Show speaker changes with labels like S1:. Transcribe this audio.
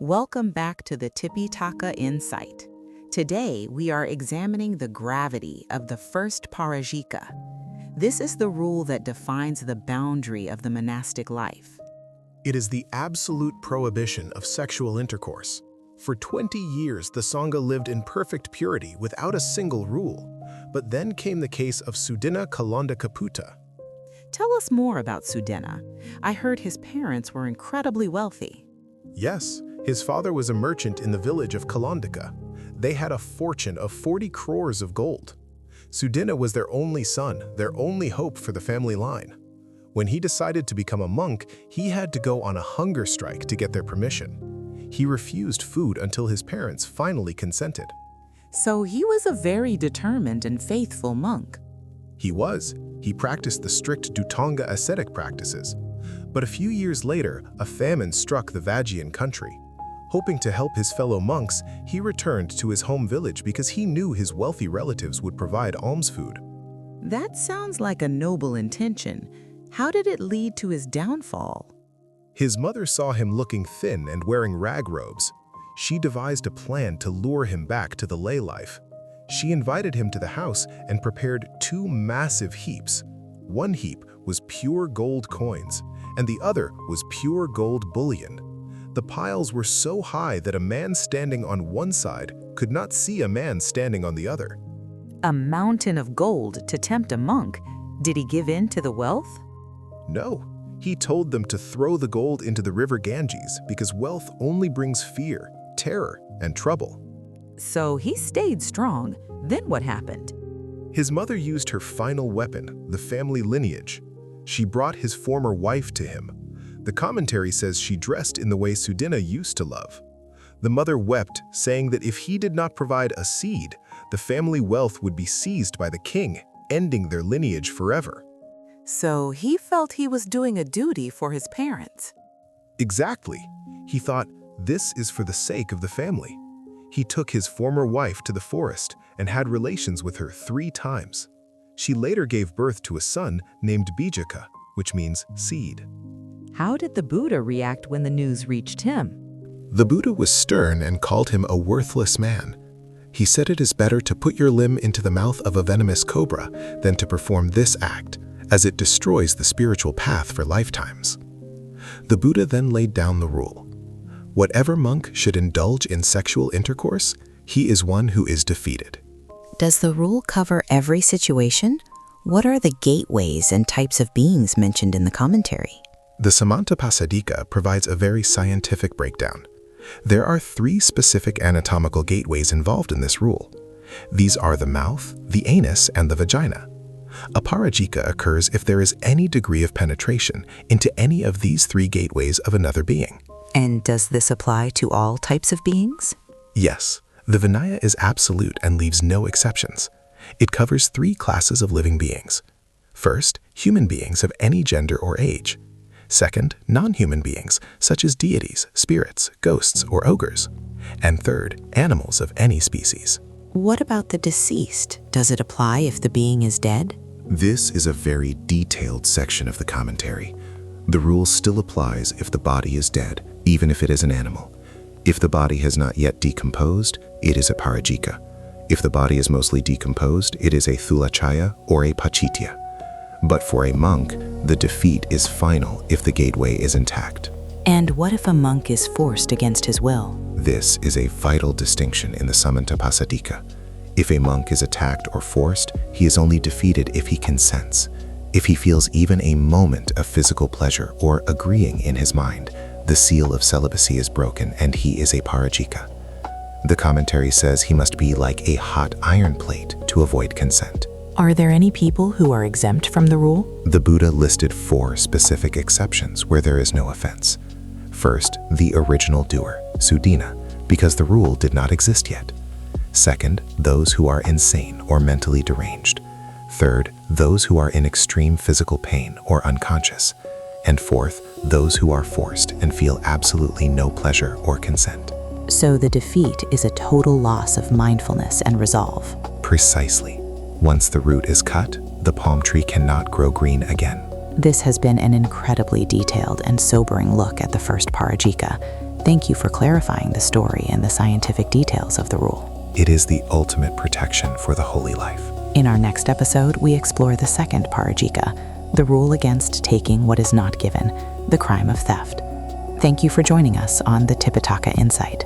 S1: Welcome back to the Tipitaka Insight. Today, we are examining the gravity of the First Pārājika. This is the rule that defines the boundary of the monastic life.
S2: It is the absolute prohibition of sexual intercourse. For 20 years, the Sangha lived in perfect purity without a single rule. But then came the case of Sudinna Kaputta.
S1: Tell us more about Sudinna. I heard his parents were incredibly wealthy.
S2: Yes, his father was a merchant in the village of Kalandika. They had a fortune of 40 crores of gold. Sudinna was their only son, their only hope for the family line. When he decided to become a monk, he had to go on a hunger strike to get their permission. He refused food until his parents finally consented.
S1: So he was a very determined and faithful monk.
S2: He was. He practiced the strict Dhutanga ascetic practices. But a few years later, a famine struck the Vagina country. Hoping to help his fellow monks, he returned to his home village because he knew his wealthy relatives would provide alms food.
S1: That sounds like a noble intention. How did it lead to his downfall?
S2: His mother saw him looking thin and wearing rag robes. She devised a plan to lure him back to the lay life. She invited him to the house and prepared 2 massive heaps. One heap was pure gold coins, and the other was pure gold bullion. The piles were so high that a man standing on one side could not see a man standing on the other.
S1: A mountain of gold to tempt a monk. Did he give in to the wealth?
S2: No, he told them to throw the gold into the river Ganges because wealth only brings fear, terror, and trouble.
S1: So he stayed strong. Then what happened?
S2: His mother used her final weapon, the family lineage. She brought his former wife to him. The commentary says she dressed in the way Sudinna used to love. The mother wept, saying that if he did not provide a seed, the family wealth would be seized by the king, ending their lineage forever.
S1: So he felt he was doing a duty for his parents.
S2: Exactly. He thought, this is for the sake of the family. He took his former wife to the forest and had relations with her 3 times. She later gave birth to a son named Vagina, which means seed.
S1: How did the Buddha react when the news reached him?
S2: The Buddha was stern and called him a worthless man. He said it is better to put your limb into the mouth of a venomous cobra than to perform this act, as it destroys the spiritual path for lifetimes. The Buddha then laid down the rule. Whatever monk should indulge in sexual intercourse, he is one who is defeated.
S3: Does the rule cover every situation? What are the gateways and types of beings mentioned in the commentary?
S2: The Parajika provides a very scientific breakdown. There are 3 specific anatomical gateways involved in this rule. These are the mouth, the anus, and the vagina. A Parajika occurs if there is any degree of penetration into any of these 3 gateways of another being.
S3: And does this apply to all types of beings?
S2: Yes, the Vinaya is absolute and leaves no exceptions. It covers 3 classes of living beings. First, human beings of any gender or age. Second, non-human beings, such as deities, spirits, ghosts, or ogres. And third, animals of any species.
S3: What about the deceased? Does it apply if the being is dead?
S4: This is a very detailed section of the commentary. The rule still applies if the body is dead, even if it is an animal. If the body has not yet decomposed, it is a Parajika. If the body is mostly decomposed, it is a Thulachaya or a Pachitya. But for a monk, the defeat is final if the gateway is intact.
S3: And what if a monk is forced against his will?
S4: This is a vital distinction in the Parajika. If a monk is attacked or forced, he is only defeated if he consents. If he feels even a moment of physical pleasure or agreeing in his mind, the seal of celibacy is broken and he is a Parajika. The commentary says he must be like a hot iron plate to avoid consent.
S3: Are there any people who are exempt from the rule?
S4: The Buddha listed 4 specific exceptions where there is no offense. First, the original doer, Sudinna, because the rule did not exist yet. Second, those who are insane or mentally deranged. Third, those who are in extreme physical pain or unconscious. And fourth, those who are forced and feel absolutely no pleasure or consent.
S3: So the defeat is a total loss of mindfulness and resolve.
S4: Precisely. Once the root is cut, the palm tree cannot grow green again.
S3: This has been an incredibly detailed and sobering look at the First Pārājika. Thank you for clarifying the story and the scientific details of the rule.
S4: It is the ultimate protection for the holy life.
S3: In our next episode, we explore the second Parajika, the rule against taking what is not given, the crime of theft. Thank you for joining us on the Tipitaka Insight.